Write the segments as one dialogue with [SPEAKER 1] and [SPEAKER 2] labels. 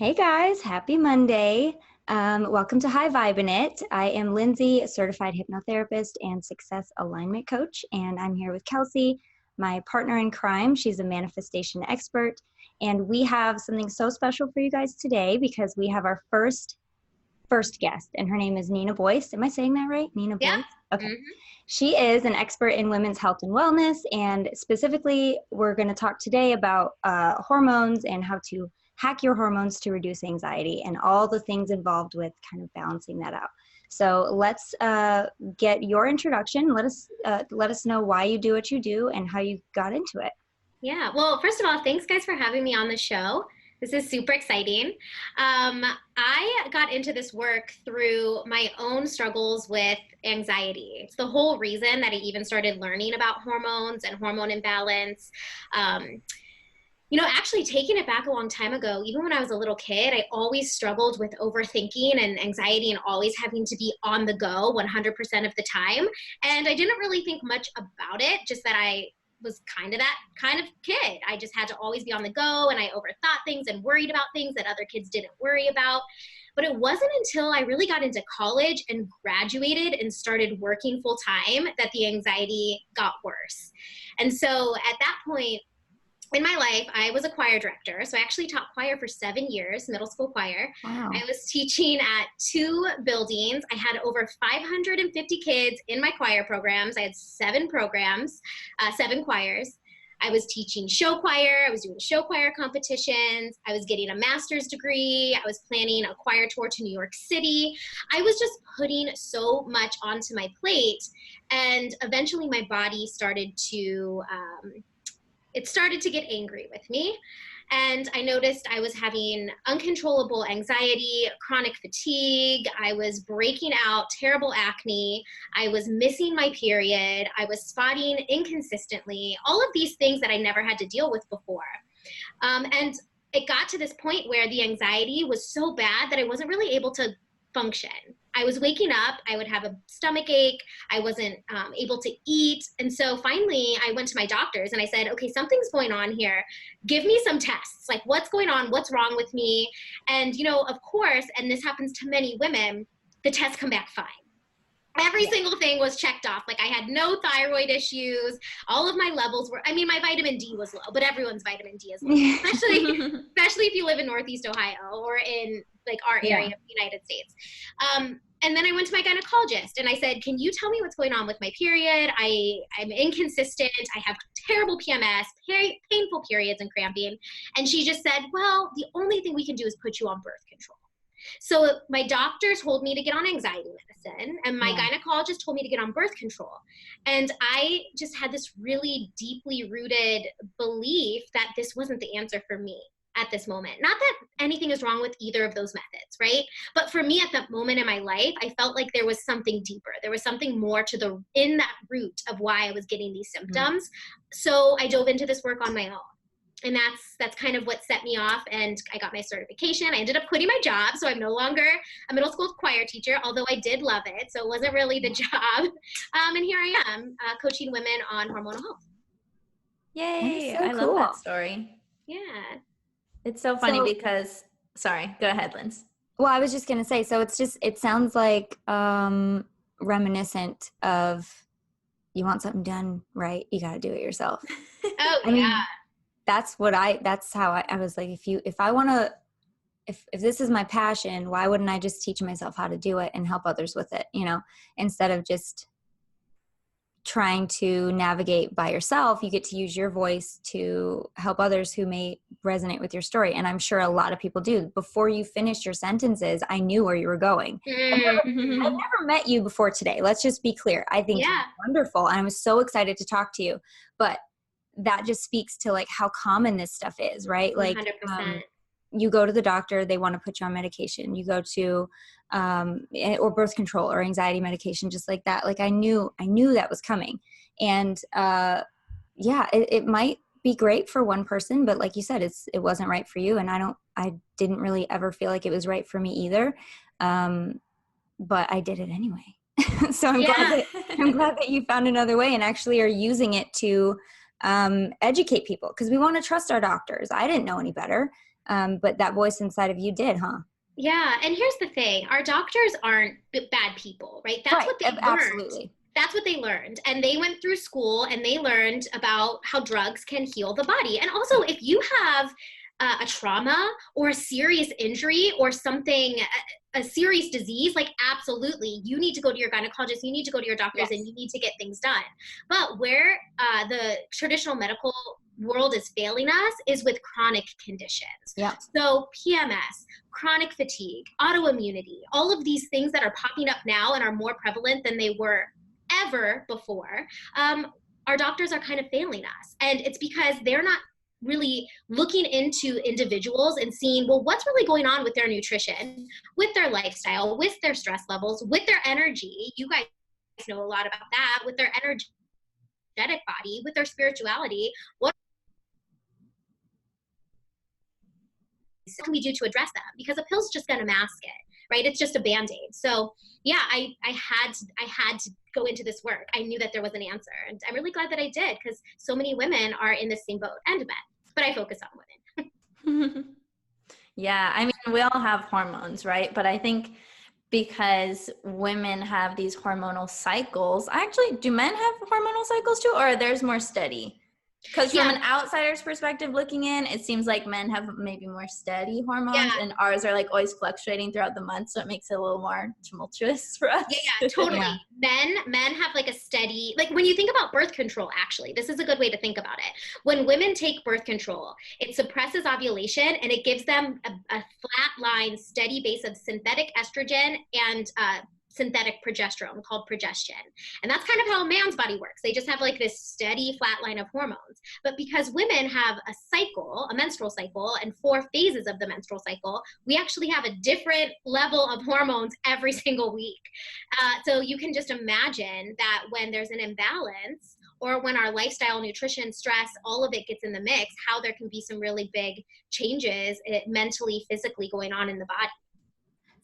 [SPEAKER 1] Hey guys, happy Monday. Welcome to High Vibin It. I am Lynnsey, a certified hypnotherapist and success alignment coach, and I'm here with Kelsey, my partner in crime. She's a manifestation expert, and we have something so special for you guys today because we have our first guest, and her name is Nina Boyce. Am I saying that right? Nina Boyce?
[SPEAKER 2] Yeah.
[SPEAKER 1] Okay. She is an expert in women's health and wellness, and specifically, we're going to talk today about hormones and how to hack your hormones to reduce anxiety and all the things involved with kind of balancing that out. So let's get your introduction. Let us know why you do what you do and how you got into it.
[SPEAKER 2] Yeah. Well, first of all, thanks guys for having me on the show. This is super exciting. I got into this work through my own struggles with anxiety. It's the whole reason that I even started learning about hormones and hormone imbalance. Actually taking it back a long time ago, even when I was a little kid, I always struggled with overthinking and anxiety and always having to be on the go 100% of the time. And I didn't really think much about it, just that I was kind of that kind of kid. I just had to always be on the go, and I overthought things and worried about things that other kids didn't worry about. But it wasn't until I really got into college and graduated and started working full time that the anxiety got worse. And so at that point in my life, I was a choir director. So I actually taught choir for 7 years, middle school choir.
[SPEAKER 1] Wow.
[SPEAKER 2] I was teaching at 2 buildings. I had over 550 kids in my choir programs. I had 7 programs, 7 choirs. I was teaching show choir. I was doing show choir competitions. I was getting a master's degree. I was planning a choir tour to New York City. I was just putting so much onto my plate. And eventually my body started to get angry with me. And I noticed I was having uncontrollable anxiety, chronic fatigue. I was breaking out terrible acne. I was missing my period. I was spotting inconsistently, all of these things that I never had to deal with before. And it got to this point where the anxiety was so bad that I wasn't really able to function. I was waking up, I would have a stomach ache, I wasn't able to eat. And so finally I went to my doctors and I said, okay, something's going on here. Give me some tests. Like, what's going on? What's wrong with me? And, of course, and this happens to many women, the tests come back fine. Every single thing was checked off. Like, I had no thyroid issues. All of my levels were, my vitamin D was low, but everyone's vitamin D is low, especially if you live in Northeast Ohio or in like our area of the United States. And then I went to my gynecologist and I said, can you tell me what's going on with my period? I'm inconsistent. I have terrible PMS, painful periods and cramping. And she just said, well, the only thing we can do is put you on birth control. So my doctor told me to get on anxiety medicine, and my gynecologist told me to get on birth control. And I just had this really deeply rooted belief that this wasn't the answer for me at this moment. Not that anything is wrong with either of those methods, right? But for me at that moment in my life, I felt like there was something deeper. There was something more in that root of why I was getting these symptoms. So I dove into this work on my own. And that's kind of what set me off, and I got my certification. I ended up quitting my job, so I'm no longer a middle school choir teacher, although I did love it, so it wasn't really the job. And here I am, coaching women on hormonal health.
[SPEAKER 3] Yay!
[SPEAKER 1] So
[SPEAKER 3] I
[SPEAKER 1] cool.
[SPEAKER 3] love that story.
[SPEAKER 2] Yeah.
[SPEAKER 3] It's so funny because, sorry, go ahead, Linz.
[SPEAKER 1] Well, I was just going to say, so it sounds like reminiscent of you want something done right, you got to do it yourself.
[SPEAKER 2] Oh, yeah.
[SPEAKER 1] That's how I was like, if this is my passion, why wouldn't I just teach myself how to do it and help others with it, instead of just trying to navigate by yourself. You get to use your voice to help others who may resonate with your story. And I'm sure a lot of people do. Before you finished your sentences, I knew where you were going. I've never met you before today. Let's just be clear. I think you're wonderful. And I was so excited to talk to you. But that just speaks to like how common this stuff is, right? Like
[SPEAKER 2] 100%.
[SPEAKER 1] You go to the doctor, they want to put you on medication. You go to or birth control or anxiety medication, just like that. Like I knew that was coming. And it might be great for one person, but like you said, it wasn't right for you. And I didn't really ever feel like it was right for me either. But I did it anyway. So I'm glad that you found another way and actually are using it to educate people, because we want to trust our doctors. I didn't know any better. But that voice inside of you did, huh?
[SPEAKER 2] Yeah. And here's the thing. Our doctors aren't bad people, right? That's what they learned.
[SPEAKER 1] Absolutely.
[SPEAKER 2] That's what they learned. And they went through school and they learned about how drugs can heal the body. And also, if you have a trauma or a serious injury or something, a serious disease, like absolutely, you need to go to your gynecologist, you need to go to your doctors, and you need to get things done. But where the traditional medical world is failing us is with chronic conditions.
[SPEAKER 1] Yeah.
[SPEAKER 2] So PMS, chronic fatigue, autoimmunity, all of these things that are popping up now and are more prevalent than they were ever before, our doctors are kind of failing us. And it's because they're not really looking into individuals and seeing, well, what's really going on with their nutrition, with their lifestyle, with their stress levels, with their energy. You guys know a lot about that, with their energetic body, with their spirituality. What can we do to address them? Because a pill's just going to mask it, right? It's just a Band-Aid. So yeah, I had to go into this work. I knew that there was an answer, and I'm really glad that I did, because so many women are in the same boat, and men, but I focus on women.
[SPEAKER 3] Yeah, I mean, we all have hormones, right? But I think because women have these hormonal cycles, actually, do men have hormonal cycles too, or there's more steady? Because from an outsider's perspective looking in, it seems like men have maybe more steady hormones, and ours are like always fluctuating throughout the month, so it makes it a little more tumultuous for us.
[SPEAKER 2] Yeah, totally. Men have like a steady, like when you think about birth control, actually, this is a good way to think about it. When women take birth control, it suppresses ovulation and it gives them a flat line, steady base of synthetic estrogen and synthetic progesterone called progestin. And that's kind of how a man's body works. They just have like this steady flat line of hormones. But because women have a cycle, a menstrual cycle, and 4 phases of the menstrual cycle, we actually have a different level of hormones every single week. So you can just imagine that when there's an imbalance, or when our lifestyle, nutrition, stress, all of it gets in the mix, how there can be some really big changes mentally, physically going on in the body.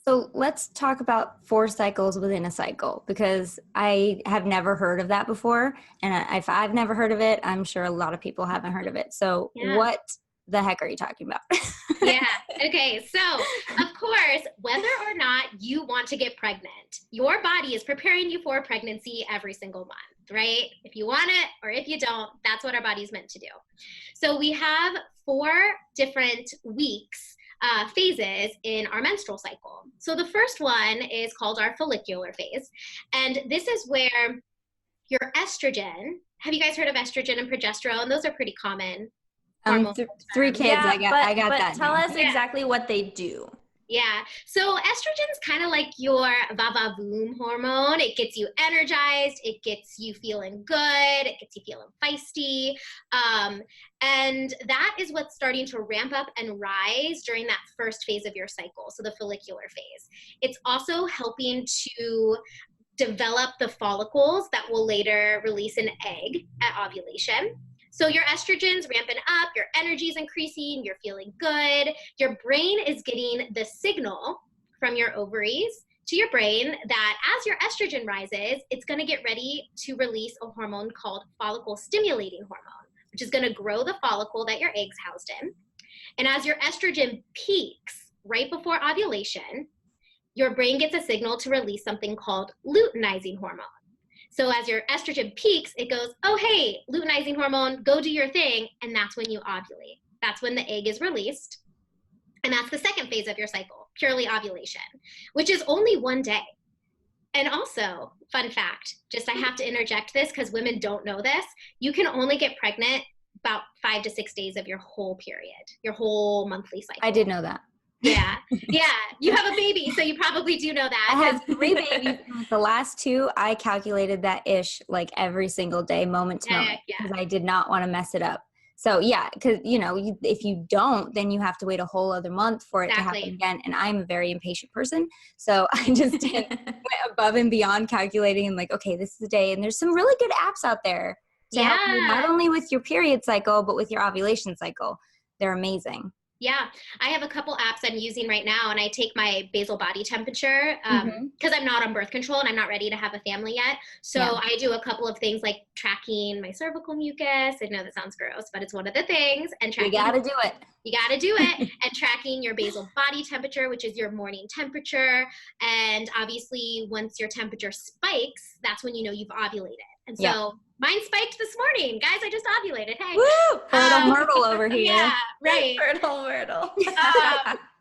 [SPEAKER 1] So let's talk about 4 cycles within a cycle, because I have never heard of that before. And if I've never heard of it, I'm sure a lot of people haven't heard of it. So what the heck are you talking about?
[SPEAKER 2] Okay. So of course, whether or not you want to get pregnant, your body is preparing you for pregnancy every single month, right? If you want it or if you don't, that's what our body's meant to do. So we have 4 different weeks, phases in our menstrual cycle. So the first one is called our follicular phase. And this is where your estrogen, have you guys heard of estrogen and progesterone? Those are pretty common.
[SPEAKER 1] 3 kids,
[SPEAKER 3] Yeah,
[SPEAKER 1] I got
[SPEAKER 3] but
[SPEAKER 1] that.
[SPEAKER 3] Tell us exactly what they do.
[SPEAKER 2] Yeah. So estrogen's kind of like your va-va-voom hormone. It gets you energized. It gets you feeling good. It gets you feeling feisty. And that is what's starting to ramp up and rise during that first phase of your cycle. So the follicular phase. It's also helping to develop the follicles that will later release an egg at ovulation. So your estrogen's ramping up, your energy's increasing, you're feeling good. Your brain is getting the signal from your ovaries to your brain that as your estrogen rises, it's going to get ready to release a hormone called follicle stimulating hormone, which is going to grow the follicle that your egg's housed in. And as your estrogen peaks right before ovulation, your brain gets a signal to release something called luteinizing hormone. So as your estrogen peaks, it goes, oh, hey, luteinizing hormone, go do your thing. And that's when you ovulate. That's when the egg is released. And that's the second phase of your cycle, purely ovulation, which is only 1 day. And also, fun fact, just I have to interject this because women don't know this. You can only get pregnant about 5 to 6 days of your whole period, your whole monthly cycle.
[SPEAKER 1] I did know that.
[SPEAKER 2] Yeah. You have a baby, so you probably do know that.
[SPEAKER 1] I have 3 babies. The last 2, I calculated that ish like every single day, moment to moment, because I did not want to mess it up. So yeah, because if you don't, then you have to wait a whole other month for it to happen again. And I'm a very impatient person, so I just went above and beyond calculating and like, okay, this is the day. And there's some really good apps out there to help you not only with your period cycle but with your ovulation cycle. They're amazing.
[SPEAKER 2] Yeah, I have a couple apps I'm using right now, and I take my basal body temperature because I'm not on birth control and I'm not ready to have a family yet. So I do a couple of things like tracking my cervical mucus. I know that sounds gross, but it's one of the things. And tracking,
[SPEAKER 1] you gotta do it.
[SPEAKER 2] You gotta do it. And tracking your basal body temperature, which is your morning temperature. And obviously, once your temperature spikes, that's when you know you've ovulated. And so mine spiked this morning. Guys, I just ovulated. Hey.
[SPEAKER 1] Woo! Fertile Myrtle over here.
[SPEAKER 2] Yeah, right.
[SPEAKER 3] Fertile Myrtle.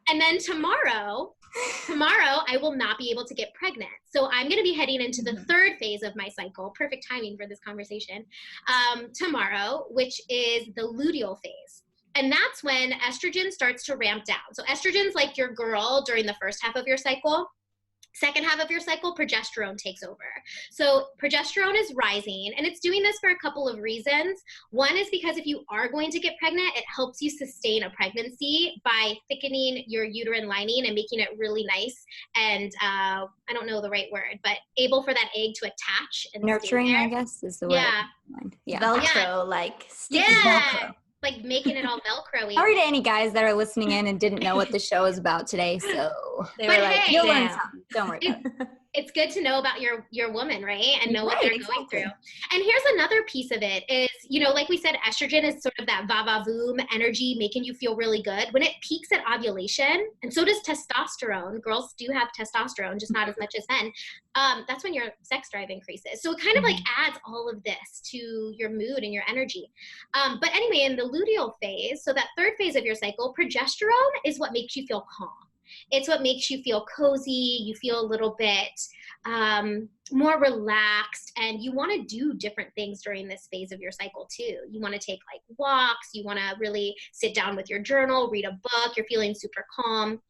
[SPEAKER 2] And then tomorrow I will not be able to get pregnant. So I'm going to be heading into the third phase of my cycle. Perfect timing for this conversation. Tomorrow, which is the luteal phase. And that's when estrogen starts to ramp down. So estrogen's like your girl during the first half of your cycle. Second half of your cycle, progesterone takes over. So progesterone is rising, and it's doing this for a couple of reasons. One is because if you are going to get pregnant, it helps you sustain a pregnancy by thickening your uterine lining and making it really nice and I don't know the right word, but able for that egg to attach and
[SPEAKER 1] nurturing, I guess, is the word.
[SPEAKER 3] Yeah. Velcro, like sticky
[SPEAKER 2] Velcro. Like making it all Velcro-y.
[SPEAKER 1] Sorry to any guys that are listening in and didn't know what the show is about today. So
[SPEAKER 3] they were like,
[SPEAKER 1] you'll learn something. Don't worry about it.
[SPEAKER 2] It's good to know about your woman, right? And know what they're going through. And here's another piece of it is, you know, like we said, estrogen is sort of that va-va-voom energy making you feel really good. When it peaks at ovulation, and so does testosterone. Girls do have testosterone, just not as much as men. That's when your sex drive increases. So it kind of like adds all of this to your mood and your energy. But anyway, in the luteal phase, so that third phase of your cycle, progesterone is what makes you feel calm. It's what makes you feel cozy. You feel a little bit more relaxed, and you want to do different things during this phase of your cycle too. You want to take like walks. You want to really sit down with your journal, read a book. You're feeling super calm,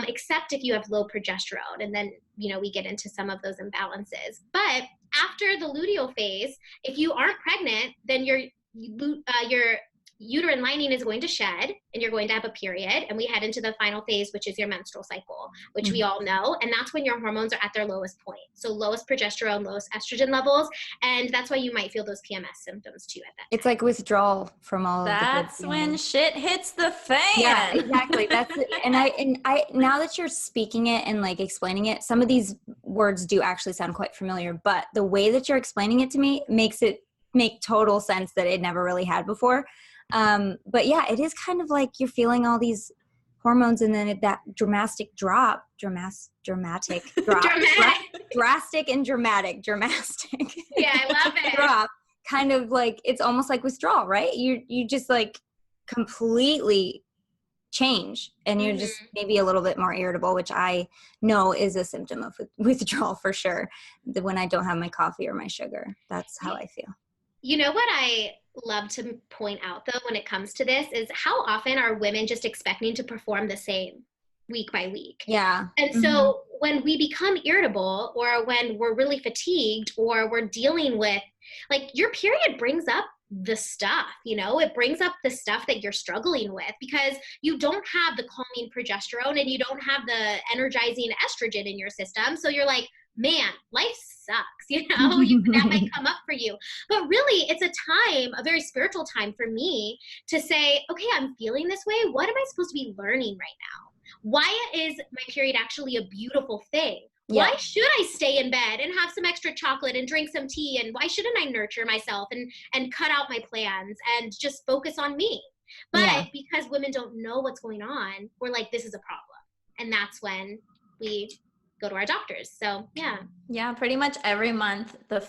[SPEAKER 2] except if you have low progesterone. And then, you know, we get into some of those imbalances. But after the luteal phase, if you aren't pregnant, then your uterine lining is going to shed and you're going to have a period, and we head into the final phase, which is your menstrual cycle, which we all know, and that's when your hormones are at their lowest point. So lowest progesterone, lowest estrogen levels, and that's why you might feel those PMS symptoms too at that time.
[SPEAKER 1] It's like withdrawal from all
[SPEAKER 3] that's
[SPEAKER 1] of the
[SPEAKER 3] when shit hits the fan.
[SPEAKER 1] Yeah, exactly. That's it. And I now that you're speaking it and like explaining it, some of these words do actually sound quite familiar, but the way that you're explaining it to me makes it make total sense that it never really had before. But yeah, it is kind of like you're feeling all these hormones and then that drastic and dramatic.
[SPEAKER 2] Yeah, I love it.
[SPEAKER 1] Drop, kind of like, it's almost like withdrawal, right? You just like completely change and you're just maybe a little bit more irritable, which I know is a symptom of withdrawal for sure. When I don't have my coffee or my sugar, that's how I feel.
[SPEAKER 2] You know what I love to point out, though, when it comes to this is how often are women just expecting to perform the same week by week?
[SPEAKER 1] Yeah.
[SPEAKER 2] And so when we become irritable or when we're really fatigued or we're dealing with, like, your period brings up the stuff, you know, it brings up the stuff that you're struggling with because you don't have the calming progesterone and you don't have the energizing estrogen in your system. So you're like, man, life sucks, you know, that might come up for you. But really, it's a time, a very spiritual time for me to say, okay, I'm feeling this way. What am I supposed to be learning right now? Why is my period actually a beautiful thing? Yeah. Why should I stay in bed and have some extra chocolate and drink some tea? And why shouldn't I nurture myself and cut out my plans and just focus on me? But because women don't know what's going on, we're like, this is a problem. And that's when we go to our doctors. So yeah,
[SPEAKER 3] pretty much every month, the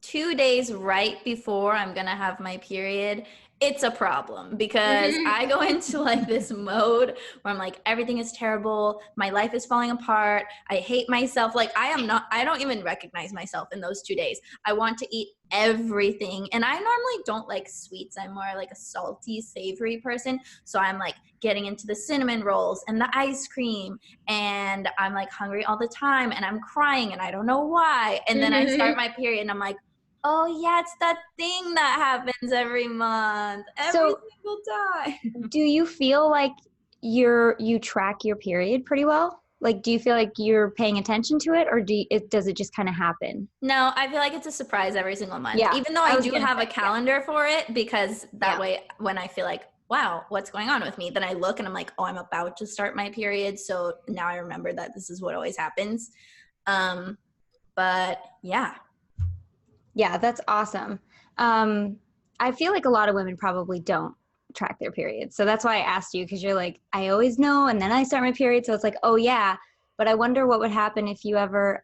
[SPEAKER 3] 2 days right before I'm gonna have my period, it's a problem because I go into like this mode where I'm like, everything is terrible, my life is falling apart, I hate myself. Like I don't even recognize myself in those 2 days. I want to eat everything, and I normally don't like sweets. I'm more like a salty, savory person, so I'm like getting into the cinnamon rolls and the ice cream, and I'm like hungry all the time, and I'm crying and I don't know why, and then I start my period and I'm like, oh yeah, it's that thing that happens every month, every single time.
[SPEAKER 1] Do you feel like you track your period pretty well? Like, do you feel like you're paying attention to it, or does it just kind of happen?
[SPEAKER 3] No, I feel like it's a surprise every single month.
[SPEAKER 1] Yeah.
[SPEAKER 3] Even though I do have a calendar for it, because that way when I feel like wow, what's going on with me? Then I look and I'm like, oh, I'm about to start my period. So now I remember that this is what always happens. But yeah.
[SPEAKER 1] Yeah, that's awesome. I feel like a lot of women probably don't track their periods. So that's why I asked you, because you're like, I always know, and then I start my period. So it's like, oh yeah. But I wonder what would happen if you ever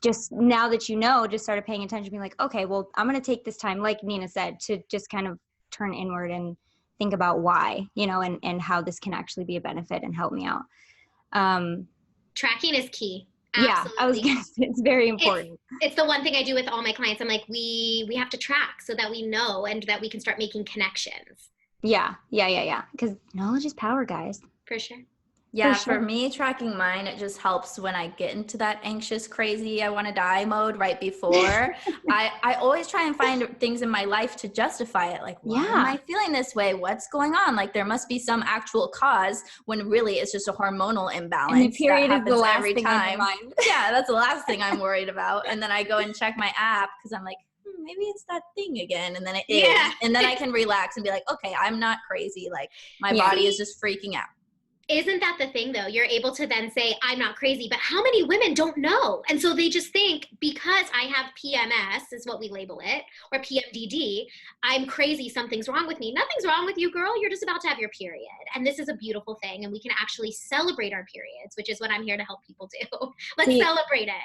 [SPEAKER 1] just now that you know, just started paying attention, being like, okay, well, I'm going to take this time, like Nina said, to just kind of turn inward and think about why, you know, and how this can actually be a benefit and help me out.
[SPEAKER 2] Tracking is key.
[SPEAKER 1] Yeah, I was gonna say, it's very important.
[SPEAKER 2] It's the one thing I do with all my clients. I'm like, we have to track so that we know and that we can start making connections.
[SPEAKER 1] Yeah. Because knowledge is power, guys.
[SPEAKER 2] For sure.
[SPEAKER 3] Yeah, for me, tracking mine, it just helps when I get into that anxious, crazy, I want to die mode right before. I always try and find things in my life to justify it. Like, why am I feeling this way? What's going on? Like, there must be some actual cause when really it's just a hormonal imbalance.
[SPEAKER 1] And the period is the last thing on your mind.
[SPEAKER 3] Yeah, that's the last thing I'm worried about. And then I go and check my app because I'm like, maybe it's that thing again. And then it is. And then I can relax and be like, okay, I'm not crazy. Like, my body is just freaking out.
[SPEAKER 2] Isn't that the thing, though? You're able to then say, I'm not crazy, but how many women don't know? And so they just think, because I have PMS, is what we label it, or PMDD, I'm crazy, something's wrong with me. Nothing's wrong with you, girl. You're just about to have your period. And this is a beautiful thing, and we can actually celebrate our periods, which is what I'm here to help people do. Let's celebrate it.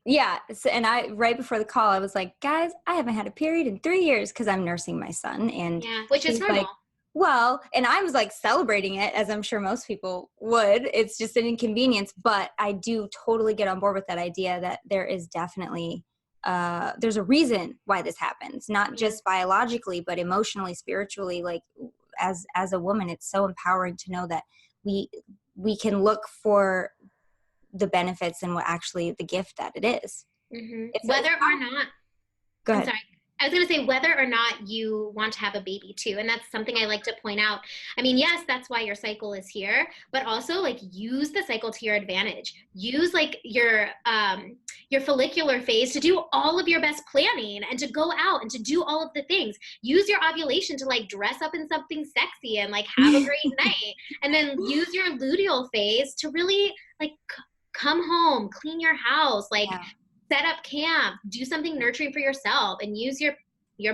[SPEAKER 1] Yeah. So, and right before the call, I was like, guys, I haven't had a period in 3 years because I'm nursing my son. And
[SPEAKER 2] which is normal.
[SPEAKER 1] Like, well, and I was like celebrating it, as I'm sure most people would. It's just an inconvenience, but I do totally get on board with that idea that there is definitely, there's a reason why this happens, not just biologically, but emotionally, spiritually. Like as a woman, it's so empowering to know that we can look for the benefits and what actually the gift that it is.
[SPEAKER 2] Mm-hmm. Whether or not,
[SPEAKER 1] go ahead.
[SPEAKER 2] I'm sorry. I was going to say whether or not you want to have a baby too. And that's something I like to point out. I mean, yes, that's why your cycle is here, but also like use the cycle to your advantage. Use like your follicular phase to do all of your best planning and to go out and to do all of the things. Use your ovulation to like dress up in something sexy and like have a great night. And then use your luteal phase to really like come home, clean your house, like set up camp, do something nurturing for yourself, and use your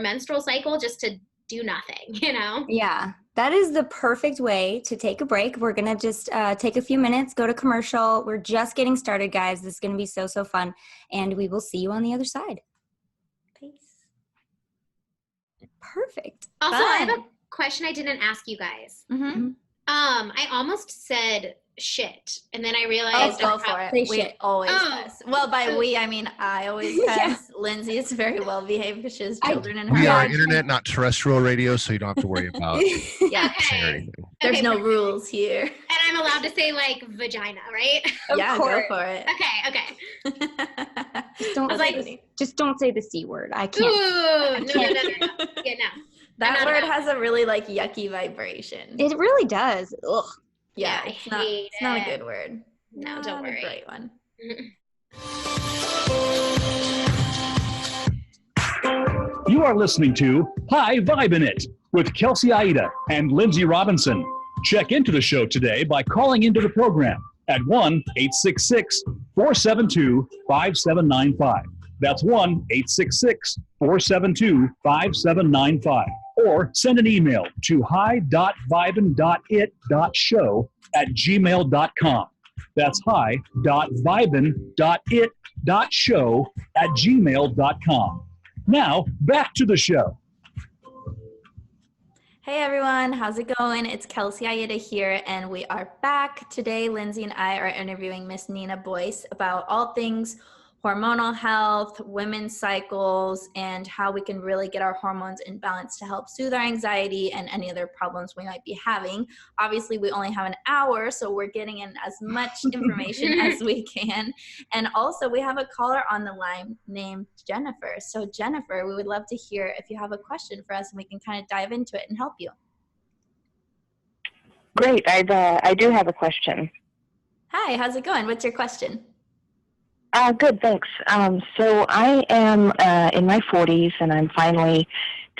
[SPEAKER 2] menstrual cycle just to do nothing, you know?
[SPEAKER 1] Yeah, that is the perfect way to take a break. We're going to just take a few minutes, go to commercial. We're just getting started, guys. This is going to be so, so fun. And we will see you on the other side.
[SPEAKER 3] Peace.
[SPEAKER 1] Perfect.
[SPEAKER 2] Also, I have a question I didn't ask you guys.
[SPEAKER 3] Mm-hmm.
[SPEAKER 2] I almost said shit, and then I realized
[SPEAKER 3] go for it. We always cuss. Well, by we, I mean I always cuss. Lynnsey is very well behaved because she has children in her
[SPEAKER 4] We are
[SPEAKER 3] life.
[SPEAKER 4] internet, not terrestrial radio, so you don't have to worry about saying anything.
[SPEAKER 3] There's no rules here.
[SPEAKER 2] And I'm allowed to say like vagina, right?
[SPEAKER 3] Yeah, go for it.
[SPEAKER 2] Okay.
[SPEAKER 1] Just don't say the C word. I can't.
[SPEAKER 2] Ooh, no. Yeah, no.
[SPEAKER 3] That word has a really like yucky vibration.
[SPEAKER 1] It really does. Ugh.
[SPEAKER 3] Yeah, it's not a good word.
[SPEAKER 2] No, don't worry.
[SPEAKER 3] A great one.
[SPEAKER 5] You are listening to High Vibin It with Kelsey Aida and Lynnsey Robinson. Check into the show today by calling into the program at 1-866-472-5795. That's 1-866-472-5795. Or send an email to hi.vibin.it.show@gmail.com. That's hi.vibin.it.show@gmail.com. Now, back to the show.
[SPEAKER 3] Hey everyone, how's it going? It's Kelsey Aida here, and we are back. Today, Lynnsey and I are interviewing Miss Nina Boyce about all things hormonal health, women's cycles, and how we can really get our hormones in balance to help soothe our anxiety and any other problems we might be having. Obviously, we only have an hour, so we're getting in as much information as we can. And also, we have a caller on the line named Jennifer. So Jennifer, we would love to hear if you have a question for us, and we can kind of dive into it and help you.
[SPEAKER 6] Great. I do have a question.
[SPEAKER 3] Hi, how's it going? What's your question?
[SPEAKER 6] Good, thanks. So I am in my 40s, and I'm finally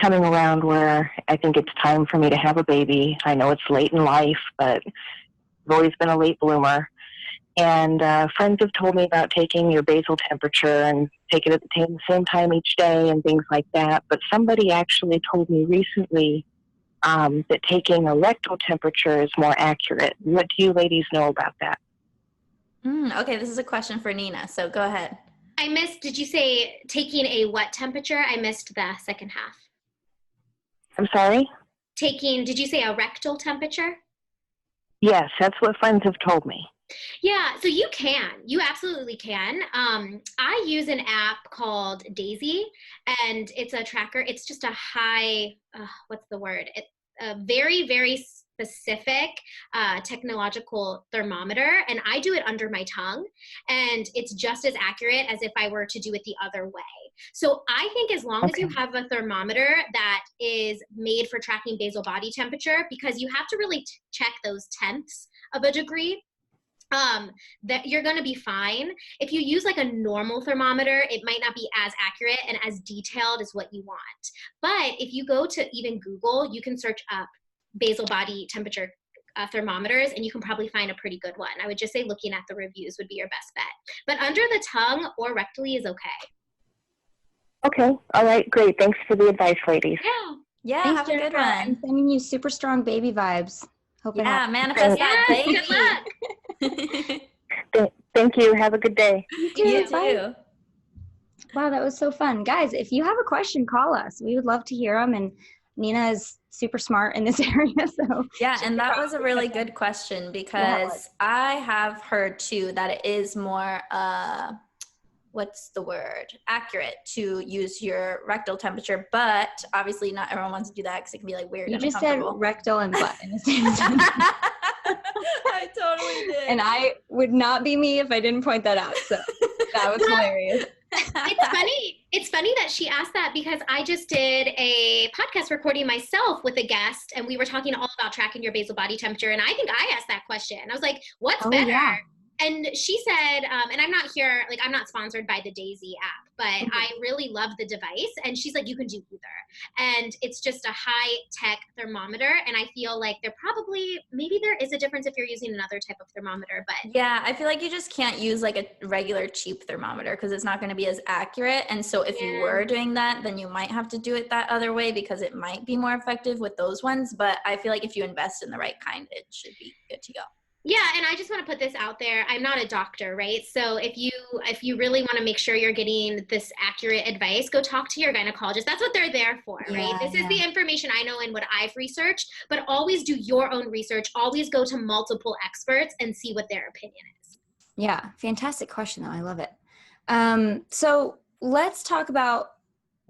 [SPEAKER 6] coming around where I think it's time for me to have a baby. I know it's late in life, but I've always been a late bloomer. And friends have told me about taking your basal temperature and take it at the same time each day and things like that. But somebody actually told me recently that taking a rectal temperature is more accurate. What do you ladies know about that?
[SPEAKER 3] Okay, this is a question for Nina, so go ahead.
[SPEAKER 2] I missed, did you say taking a what temperature? I missed the second half.
[SPEAKER 6] I'm sorry?
[SPEAKER 2] Did you say a rectal temperature?
[SPEAKER 6] Yes, that's what friends have told me.
[SPEAKER 2] Yeah, so you absolutely can. I use an app called Daisy, and it's a tracker. It's just a high, what's the word? It's a very, very specific technological thermometer, and I do it under my tongue, and it's just as accurate as if I were to do it the other way. So I think as long as you have a thermometer that is made for tracking basal body temperature, because you have to really check those tenths of a degree, that you're going to be fine. If you use like a normal thermometer, it might not be as accurate and as detailed as what you want. But if you go to even Google, you can search up basal body temperature thermometers, and you can probably find a pretty good one. I would just say looking at the reviews would be your best bet. But under the tongue or rectally is okay.
[SPEAKER 6] Okay. All right. Great. Thanks for the advice, ladies.
[SPEAKER 3] Yeah,
[SPEAKER 1] Thanks,
[SPEAKER 3] have a good
[SPEAKER 1] Jennifer.
[SPEAKER 3] one.
[SPEAKER 1] I'm sending you super strong baby vibes. Hope it happens.
[SPEAKER 3] Manifest that baby.
[SPEAKER 2] Good luck.
[SPEAKER 6] Thank you. Have a good day.
[SPEAKER 3] You too.
[SPEAKER 1] Wow, that was so fun. Guys, if you have a question, call us. We would love to hear them. And Nina is super smart in this area. So
[SPEAKER 3] yeah, and that was a really good question, because I have heard too that it is more what's the word? Accurate to use your rectal temperature, but obviously not everyone wants to do that because it can be like weird.
[SPEAKER 1] You
[SPEAKER 3] and
[SPEAKER 1] just said rectal and butt in the same sentence.
[SPEAKER 3] I totally did.
[SPEAKER 1] And I would not be me if I didn't point that out. So that was hilarious.
[SPEAKER 2] It's funny that she asked that, because I just did a podcast recording myself with a guest, and we were talking all about tracking your basal body temperature. And I think I asked that question. I was like, what's better? Yeah. And she said, and I'm not here, like I'm not sponsored by the Daisy app, but I really love the device. And she's like, you can do either. And it's just a high tech thermometer. And I feel like maybe there is a difference if you're using another type of thermometer, but.
[SPEAKER 3] Yeah, I feel like you just can't use like a regular cheap thermometer because it's not going to be as accurate. And so if you were doing that, then you might have to do it that other way because it might be more effective with those ones. But I feel like if you invest in the right kind, it should be good to go.
[SPEAKER 2] Yeah, and I just want to put this out there. I'm not a doctor, right? So if you really want to make sure you're getting this accurate advice, go talk to your gynecologist. That's what they're there for, right? This is the information I know and what I've researched, but always do your own research. Always go to multiple experts and see what their opinion is.
[SPEAKER 1] Yeah, fantastic question though. I love it. So let's talk about,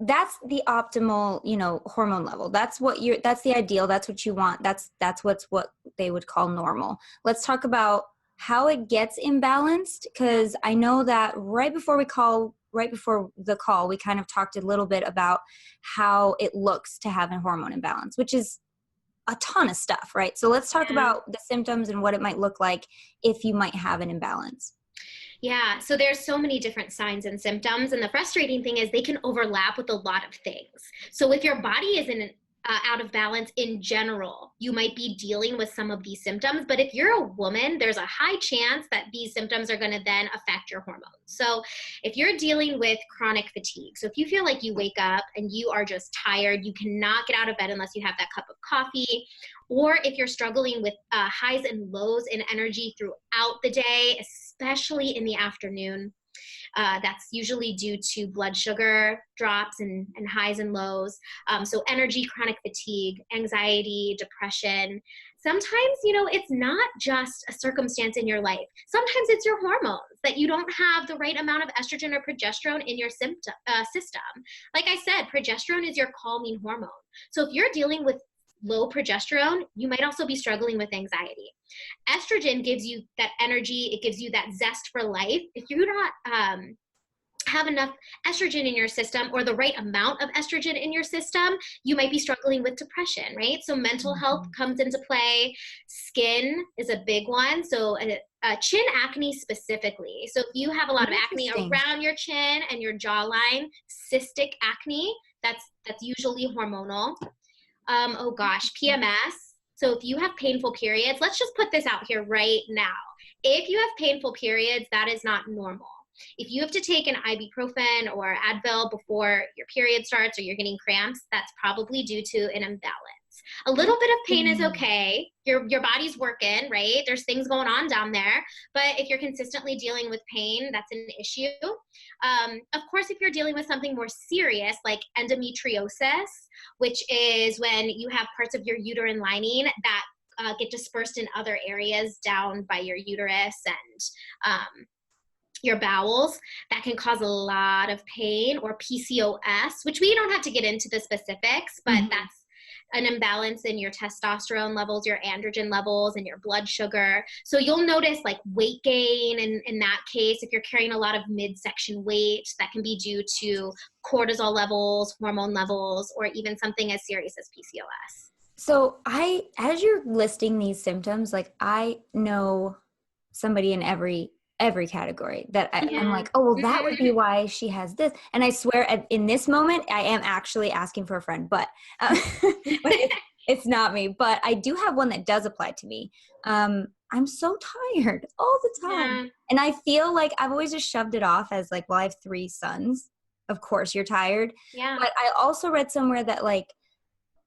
[SPEAKER 1] that's the optimal, hormone level. That's the ideal. That's what you want. That's what they would call normal. Let's talk about how it gets imbalanced, because I know that right before the call, we kind of talked a little bit about how it looks to have a hormone imbalance, which is a ton of stuff, right? So let's talk about the symptoms and what it might look like if you might have an imbalance.
[SPEAKER 2] Yeah, so there's so many different signs and symptoms, and the frustrating thing is they can overlap with a lot of things. So if your body is out of balance in general, you might be dealing with some of these symptoms, but if you're a woman, there's a high chance that these symptoms are going to then affect your hormones. So if you're dealing with chronic fatigue, so if you feel like you wake up and you are just tired, you cannot get out of bed unless you have that cup of coffee, or if you're struggling with highs and lows in energy throughout the day, especially in the afternoon, that's usually due to blood sugar drops and highs and lows. So energy, chronic fatigue, anxiety, depression. Sometimes, it's not just a circumstance in your life. Sometimes it's your hormones, that you don't have the right amount of estrogen or progesterone in your system. Like I said, progesterone is your calming hormone. So if you're dealing with low progesterone, you might also be struggling with anxiety. Estrogen gives you that energy. It gives you that zest for life. If you do not have enough estrogen in your system, or the right amount of estrogen in your system, you might be struggling with depression, right? So mental health comes into play. Skin is a big one. So chin acne specifically. So if you have a lot of acne around your chin and your jawline, cystic acne, That's usually hormonal. Oh gosh, PMS. So if you have painful periods, let's just put this out here right now. If you have painful periods, that is not normal. If you have to take an ibuprofen or Advil before your period starts or you're getting cramps, that's probably due to an imbalance. A little bit of pain is okay. Your body's working, right? There's things going on down there. But if you're consistently dealing with pain, that's an issue. Of course, if you're dealing with something more serious like endometriosis, which is when you have parts of your uterine lining that get dispersed in other areas down by your uterus and your bowels, that can cause a lot of pain, or PCOS, which we don't have to get into the specifics, but that's an imbalance in your testosterone levels, your androgen levels, and your blood sugar. So you'll notice like weight gain in that case. If you're carrying a lot of midsection weight, that can be due to cortisol levels, hormone levels, or even something as serious as PCOS.
[SPEAKER 1] So as you're listing these symptoms, like I know somebody in every category that I'm like, oh, well, that would be why she has this. And I swear in this moment, I am actually asking for a friend, but it's not me. But I do have one that does apply to me. I'm so tired all the time. And I feel like I've always just shoved it off as like, well, I have 3 sons. Of course you're tired. Yeah. But I also read somewhere that like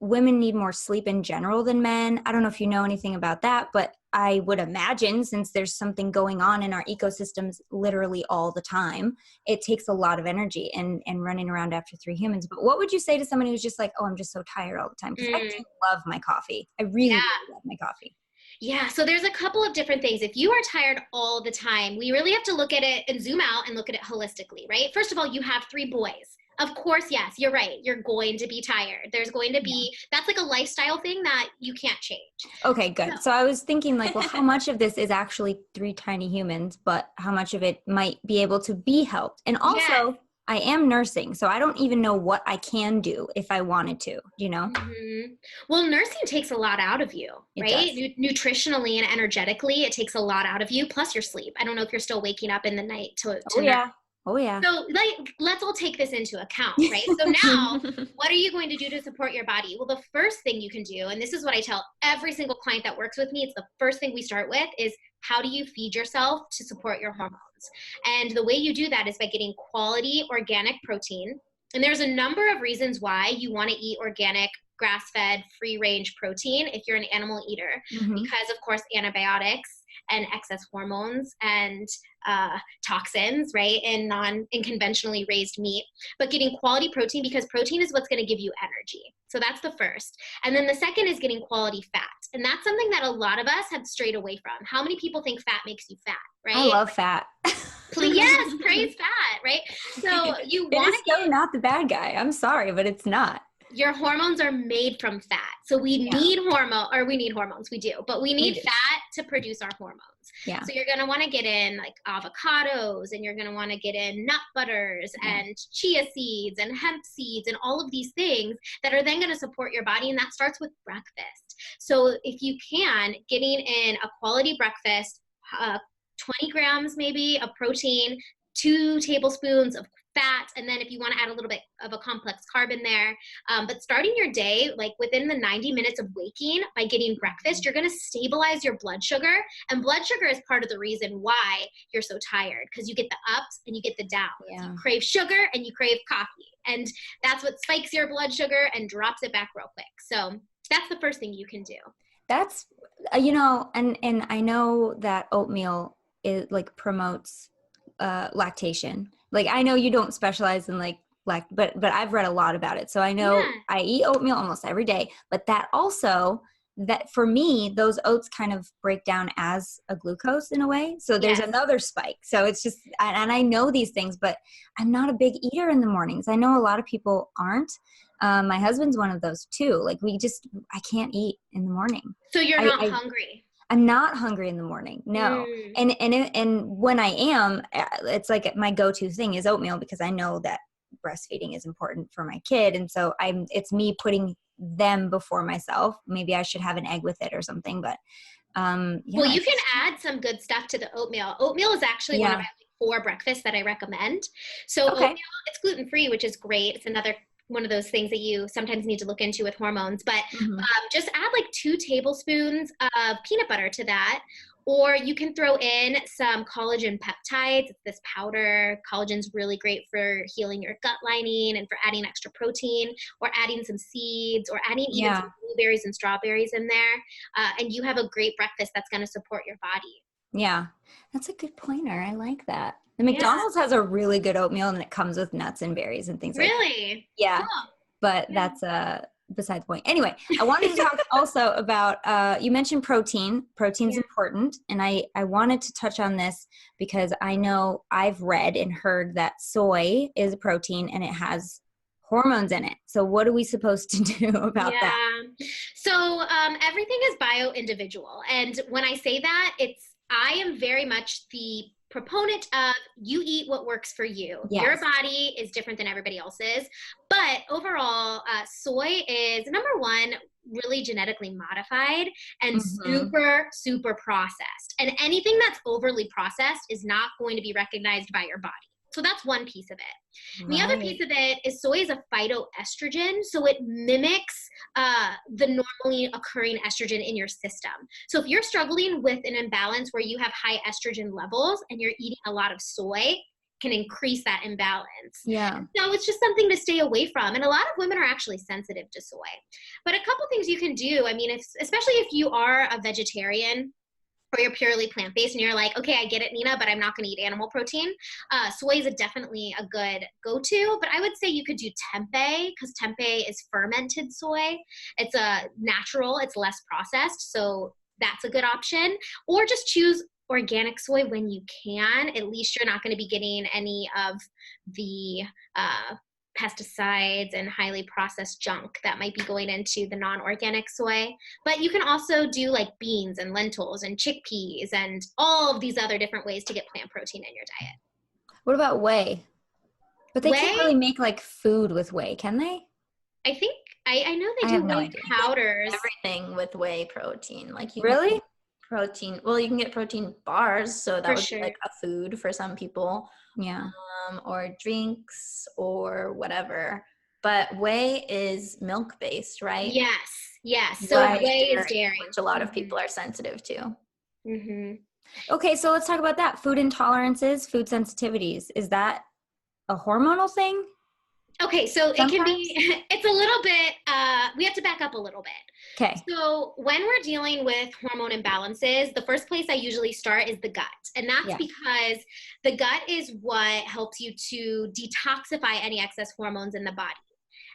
[SPEAKER 1] women need more sleep in general than men. I don't know if you know anything about that, but I would imagine, since there's something going on in our ecosystems literally all the time, it takes a lot of energy and running around after 3 humans. But what would you say to somebody who's just like, oh, I'm just so tired all the time? Because I do love my coffee. I really love my coffee.
[SPEAKER 2] Yeah, so there's a couple of different things. If you are tired all the time, we really have to look at it and zoom out and look at it holistically, right? First of all, you have 3 boys. Of course, yes, you're right. You're going to be tired. There's going to be, that's like a lifestyle thing that you can't change.
[SPEAKER 1] Okay, good. So I was thinking like, well, how much of this is actually 3 tiny humans, but how much of it might be able to be helped? And also, I am nursing, so I don't even know what I can do if I wanted to, you know?
[SPEAKER 2] Well, nursing takes a lot out of you, right? Nutritionally and energetically, it takes a lot out of you, plus your sleep. I don't know if you're still waking up in the night to nurse.
[SPEAKER 1] Oh, yeah.
[SPEAKER 2] So let's all take this into account, right? So now, what are you going to do to support your body? Well, the first thing you can do, and this is what I tell every single client that works with me, it's the first thing we start with, is how do you feed yourself to support your hormones? And the way you do that is by getting quality organic protein. And there's a number of reasons why you want to eat organic, grass-fed, free-range protein if you're an animal eater. Because, of course, antibiotics and excess hormones and toxins, right, in conventionally raised meat, but getting quality protein, because protein is what's going to give you energy. So that's the first. And then the second is getting quality fat. And that's something that a lot of us have strayed away from. How many people think fat makes you fat, right?
[SPEAKER 1] I love fat.
[SPEAKER 2] Yes, praise fat, right? So you want to
[SPEAKER 1] get not the bad guy. I'm sorry, but it's not.
[SPEAKER 2] Your hormones are made from fat. So we need hormones, we do, but we need fat to produce our hormones. Yeah. So you're going to want to get in like avocados, and you're going to want to get in nut butters and chia seeds and hemp seeds and all of these things that are then going to support your body. And that starts with breakfast. So if you can, getting in a quality breakfast, 20 grams maybe of protein, 2 tablespoons of fat, and then if you want to add a little bit of a complex carb in there. But starting your day, like within the 90 minutes of waking, by getting breakfast, you're going to stabilize your blood sugar. And blood sugar is part of the reason why you're so tired, because you get the ups and you get the downs. You crave sugar and you crave coffee. And that's what spikes your blood sugar and drops it back real quick. So that's the first thing you can do. That's,
[SPEAKER 1] and I know that oatmeal promotes lactation. Like, I know you don't specialize in but I've read a lot about it. So I know I eat oatmeal almost every day, but that also, that for me, those oats kind of break down as a glucose in a way. So there's another spike. So it's just, and I know these things, but I'm not a big eater in the mornings. I know a lot of people aren't. My husband's one of those too. Like I can't eat in the morning.
[SPEAKER 2] So you're not hungry.
[SPEAKER 1] I'm not hungry in the morning. No. And when I am, it's like my go-to thing is oatmeal, because I know that breastfeeding is important for my kid. And so it's me putting them before myself. Maybe I should have an egg with it or something, but
[SPEAKER 2] well, you can add some good stuff to the oatmeal. Oatmeal is actually one of my 4 breakfasts that I recommend. So oatmeal, it's gluten-free, which is great. It's another one of those things that you sometimes need to look into with hormones, but
[SPEAKER 1] Mhm.
[SPEAKER 2] just add like 2 tablespoons of peanut butter to that. Or you can throw in some collagen peptides. It's this powder. Collagen's really great for healing your gut lining and for adding extra protein, or adding some seeds, or adding even some blueberries and strawberries in there. And you have a great breakfast that's going to support your body.
[SPEAKER 1] Yeah, that's a good pointer. I like that. The McDonald's has a really good oatmeal, and it comes with nuts and berries and things like that.
[SPEAKER 2] Really?
[SPEAKER 1] Yeah,
[SPEAKER 2] Cool.
[SPEAKER 1] but that's besides the point. Anyway, I wanted to talk also about, you mentioned protein. Protein's important, and I wanted to touch on this because I know I've read and heard that soy is a protein and it has hormones in it. So what are we supposed to do about that?
[SPEAKER 2] So everything is bio-individual. And when I say that, I am very much the proponent of you eat what works for you.
[SPEAKER 1] Yes.
[SPEAKER 2] Your body is different than everybody else's. But overall, soy is, number one, really genetically modified and super, super processed. And anything that's overly processed is not going to be recognized by your body. So that's one piece of it. Right. The other piece of it is soy is a phytoestrogen, so it mimics the normally occurring estrogen in your system. So if you're struggling with an imbalance where you have high estrogen levels and you're eating a lot of soy, can increase that imbalance.
[SPEAKER 1] Yeah.
[SPEAKER 2] So it's just something to stay away from. And a lot of women are actually sensitive to soy. But a couple things you can do, I mean, especially if you are a vegetarian, or you're purely plant-based and you're like, okay, I get it, Nina, but I'm not going to eat animal protein. Soy is definitely a good go-to, but I would say you could do tempeh, because tempeh is fermented soy. It's natural, it's less processed, so that's a good option. Or just choose organic soy when you can. At least you're not going to be getting any of the pesticides and highly processed junk that might be going into the non-organic soy. But you can also do like beans and lentils and chickpeas and all of these other different ways to get plant protein in your diet.
[SPEAKER 1] What about whey? But they can't really make like food with whey, can they?
[SPEAKER 2] I think I know they do whey powders.
[SPEAKER 3] Everything with whey protein. Like you
[SPEAKER 1] really?
[SPEAKER 3] Protein. Well, you can get protein bars, so that would be like a food for some people.
[SPEAKER 1] Yeah.
[SPEAKER 3] Or drinks or whatever. But whey is milk based, right?
[SPEAKER 2] Yes. So whey is dairy,
[SPEAKER 3] which a lot of people are sensitive to.
[SPEAKER 1] Okay, so let's talk about that. Food intolerances, food sensitivities. Is that a hormonal thing?
[SPEAKER 2] Okay, so it can be, it's a little bit, we have to back up a little bit.
[SPEAKER 1] Okay.
[SPEAKER 2] So when we're dealing with hormone imbalances, the first place I usually start is the gut. And that's because the gut is what helps you to detoxify any excess hormones in the body.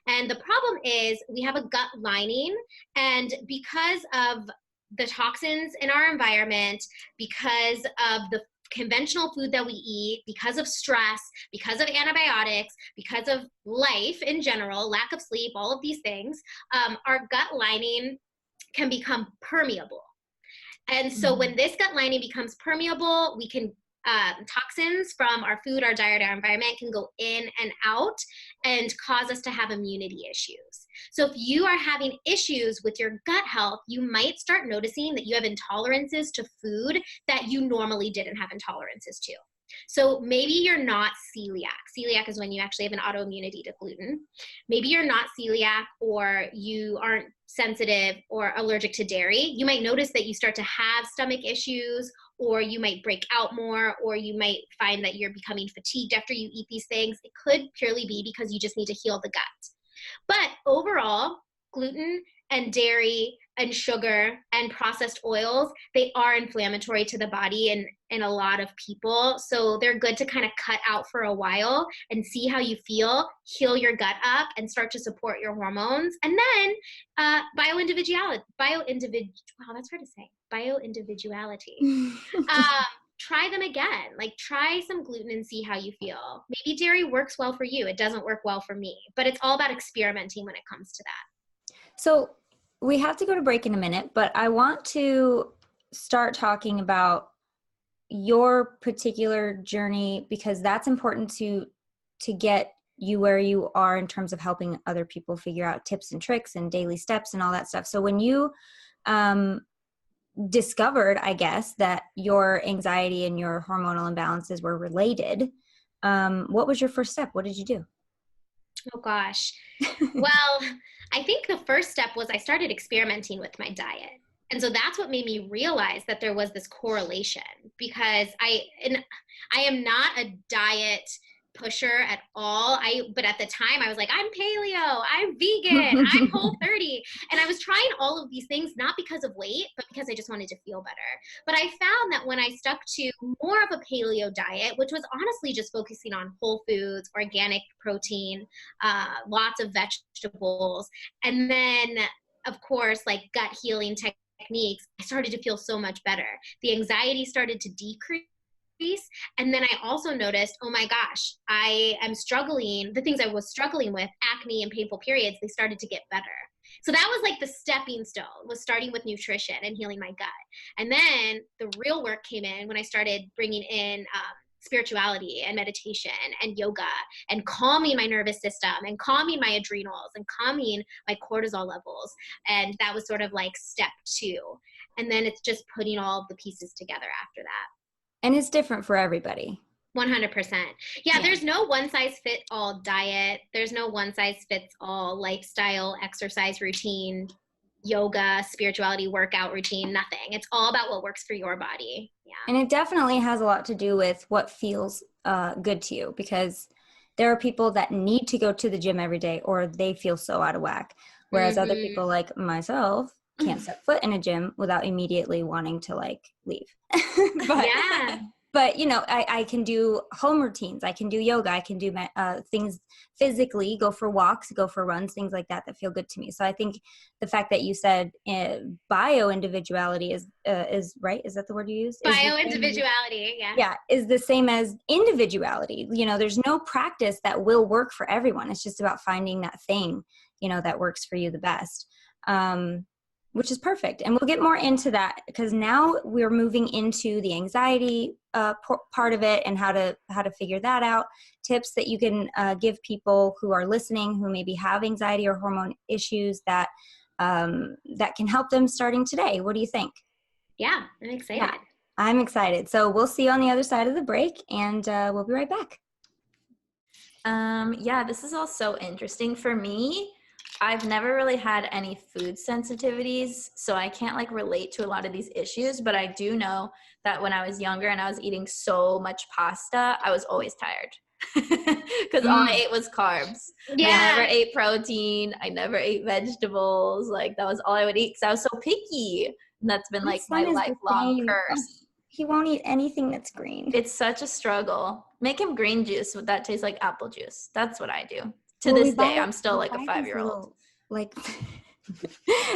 [SPEAKER 2] And the problem is we have a gut lining, and because of the toxins in our environment, because of the conventional food that we eat, because of stress, because of antibiotics, because of life in general, lack of sleep, all of these things, our gut lining can become permeable. And so when this gut lining becomes permeable, we can toxins from our food, our diet, our environment can go in and out and cause us to have immunity issues. So if you are having issues with your gut health, you might start noticing that you have intolerances to food that you normally didn't have intolerances to. So maybe you're not celiac. Celiac is when you actually have an autoimmunity to gluten. Maybe you're not celiac, or you aren't sensitive or allergic to dairy. You might notice that you start to have stomach issues, or you might break out more, or you might find that you're becoming fatigued after you eat these things. It could purely be because you just need to heal the gut. But overall, gluten and dairy and sugar and processed oils, they are inflammatory to the body in a lot of people. So they're good to kind of cut out for a while and see how you feel, heal your gut up, and start to support your hormones. And then bioindividuality. Wow, that's hard to say. Bioindividuality. Try them again. Like, try some gluten and see how you feel. Maybe dairy works well for you. It doesn't work well for me. But it's all about experimenting when it comes to that.
[SPEAKER 1] So we have to go to break in a minute, but I want to start talking about your particular journey, because that's important to get you where you are in terms of helping other people figure out tips and tricks and daily steps and all that stuff. So when you discovered, I guess, that your anxiety and your hormonal imbalances were related, what was your first step? What did you do?
[SPEAKER 2] Oh gosh. Well, I think the first step was I started experimenting with my diet. And so that's what made me realize that there was this correlation, because I am not a diet pusher at all. But at the time I was like, I'm paleo, I'm vegan, I'm Whole30. And I was trying all of these things, not because of weight, but because I just wanted to feel better. But I found that when I stuck to more of a paleo diet, which was honestly just focusing on whole foods, organic protein, lots of vegetables, and then of course, like gut healing techniques, I started to feel so much better. The anxiety started to decrease. And then I also noticed, oh my gosh, I am struggling. The things I was struggling with, acne and painful periods, they started to get better. So that was like the stepping stone, was starting with nutrition and healing my gut. And then the real work came in when I started bringing in spirituality and meditation and yoga and calming my nervous system and calming my adrenals and calming my cortisol levels. And that was sort of like step 2. And then it's just putting all of the pieces together after that.
[SPEAKER 1] And it's different for everybody.
[SPEAKER 2] 100%. Yeah, there's no one size fit all diet. There's no one size fits all lifestyle, exercise routine, yoga, spirituality, workout routine, nothing. It's all about what works for your body. Yeah.
[SPEAKER 1] And it definitely has a lot to do with what feels good to you, because there are people that need to go to the gym every day or they feel so out of whack. Whereas other people like myself can't set foot in a gym without immediately wanting to like leave. But you know, I can do home routines. I can do yoga. I can do things physically, go for walks, go for runs, things like that feel good to me. So I think the fact that you said bio-individuality is right. Is that the word you used?
[SPEAKER 2] Bio-individuality, yeah.
[SPEAKER 1] Yeah, is the same as individuality. You know, there's no practice that will work for everyone. It's just about finding that thing, you know, that works for you the best. Which is perfect. And we'll get more into that because now we're moving into the anxiety part of it and how to figure that out. Tips that you can give people who are listening who maybe have anxiety or hormone issues that can help them starting today. What do you think?
[SPEAKER 2] Yeah, I'm excited.
[SPEAKER 1] Yeah, I'm excited. So we'll see you on the other side of the break, and we'll be right back.
[SPEAKER 3] Yeah, this is all so interesting for me. I've never really had any food sensitivities, so I can't like relate to a lot of these issues, but I do know that when I was younger and I was eating so much pasta, I was always tired because all I ate was carbs.
[SPEAKER 2] Yeah.
[SPEAKER 3] I never ate protein. I never ate vegetables. Like that was all I would eat because I was so picky. And that's been like my lifelong curse.
[SPEAKER 1] He won't eat anything that's green.
[SPEAKER 3] It's such a struggle. Make him green juice that tastes like apple juice. That's what I do. To this day, I'm still like a 5-year-old.
[SPEAKER 1] Like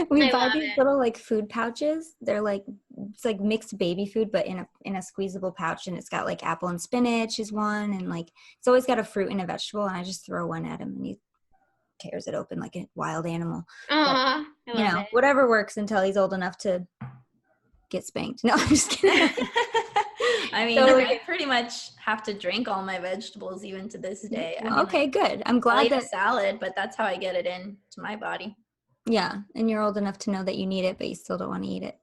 [SPEAKER 1] we buy these little like food pouches. They're like, it's like mixed baby food, but in a squeezable pouch, and it's got like apple and spinach is one, and like it's always got a fruit and a vegetable, and I just throw one at him and he tears it open like a wild animal.
[SPEAKER 2] But,
[SPEAKER 1] you know, whatever works until he's old enough to get spanked. No, I'm just kidding.
[SPEAKER 3] I mean, I pretty much have to drink all my vegetables even to this day. I mean,
[SPEAKER 1] okay, good. I'm glad
[SPEAKER 3] I eat a salad, but that's how I get it into my body.
[SPEAKER 1] Yeah, and you're old enough to know that you need it, but you still don't want to eat it.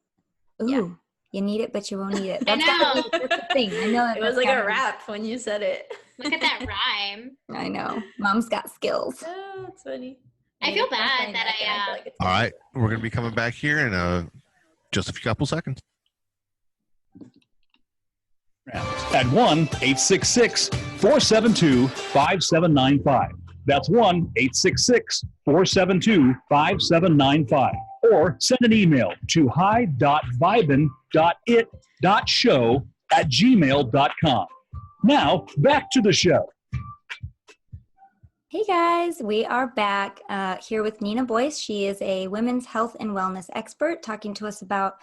[SPEAKER 1] Ooh, yeah. You need it, but you won't eat it. That's the thing. I know that
[SPEAKER 3] it was like a rap when you said it.
[SPEAKER 2] Look at that rhyme.
[SPEAKER 1] I know. Mom's got skills.
[SPEAKER 3] Oh, that's funny.
[SPEAKER 2] I feel bad that
[SPEAKER 4] I all right, we're going to be coming back here in just a couple seconds.
[SPEAKER 5] At 1-866-472-5795. That's 1-866-472-5795. Or send an email to high.vibin.it.show@gmail.com. Now, back to the show.
[SPEAKER 1] Hey guys, we are back here with Nina Boyce. She is a women's health and wellness expert talking to us about,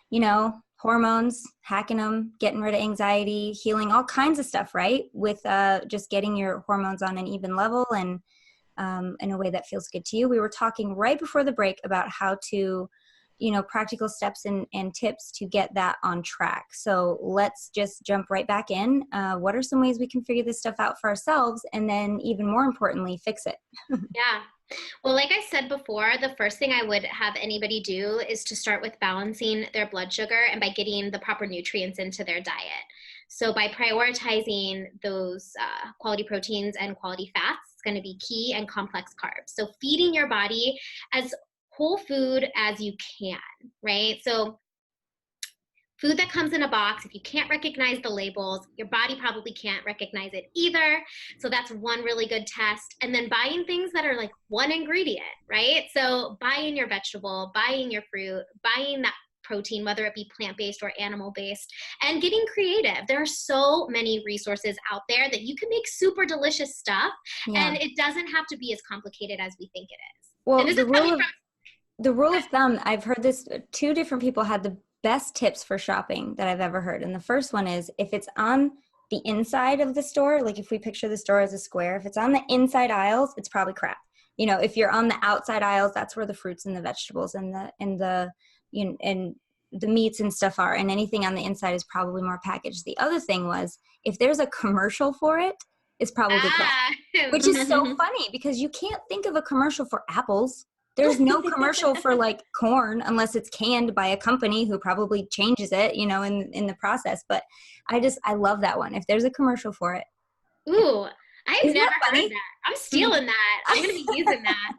[SPEAKER 1] you know, hormones, hacking them, getting rid of anxiety, healing, all kinds of stuff, right? With just getting your hormones on an even level and in a way that feels good to you. We were talking right before the break about how to, you know, practical steps and tips to get that on track. So let's just jump right back in. What are some ways we can figure this stuff out for ourselves and then even more importantly, fix it?
[SPEAKER 2] Yeah. Well, like I said before, the first thing I would have anybody do is to start with balancing their blood sugar and by getting the proper nutrients into their diet. So by prioritizing those quality proteins and quality fats is going to be key, and complex carbs. So feeding your body as whole food as you can, right? So food that comes in a box, if you can't recognize the labels, your body probably can't recognize it either. So that's one really good test. And then buying things that are like one ingredient, right? So buying your vegetable, buying your fruit, buying that protein, whether it be plant-based or animal-based, and getting creative. There are so many resources out there that you can make super delicious stuff, and it doesn't have to be as complicated as we think it is.
[SPEAKER 1] Well, the rule of thumb, I've heard this, 2 different people had the best tips for shopping that I've ever heard. And the first one is, if it's on the inside of the store, like if we picture the store as a square, if it's on the inside aisles, it's probably crap. You know, if you're on the outside aisles, that's where the fruits and the vegetables and the meats and stuff are, and anything on the inside is probably more packaged. The other thing was, if there's a commercial for it, it's probably crap, which is so funny because you can't think of a commercial for apples. There's no commercial for like corn unless it's canned by a company who probably changes it, you know, in the process. But I love that one. If there's a commercial for it.
[SPEAKER 2] Ooh, I've never heard that. I'm stealing that. I'm going to be using that.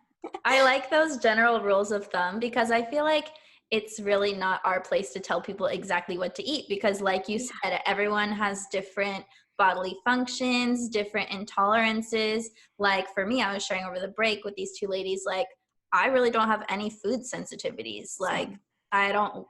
[SPEAKER 3] I like those general rules of thumb because I feel like it's really not our place to tell people exactly what to eat because like you said, everyone has different bodily functions, different intolerances. Like for me, I was sharing over the break with these 2 ladies, like I really don't have any food sensitivities. Like I don't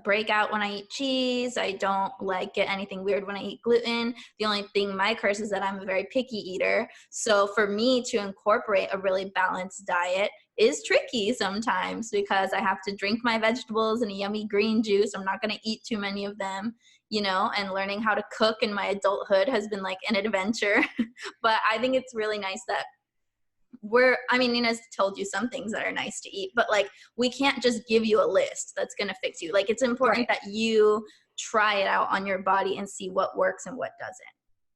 [SPEAKER 3] break out when I eat cheese. I don't like get anything weird when I eat gluten. The only thing my curse is that I'm a very picky eater. So for me to incorporate a really balanced diet is tricky sometimes because I have to drink my vegetables and a yummy green juice. I'm not going to eat too many of them, you know, and learning how to cook in my adulthood has been like an adventure. But I think it's really nice that Nina's told you some things that are nice to eat, but like we can't just give you a list that's going to fix you. Like it's important that you try it out on your body and see what works and what doesn't.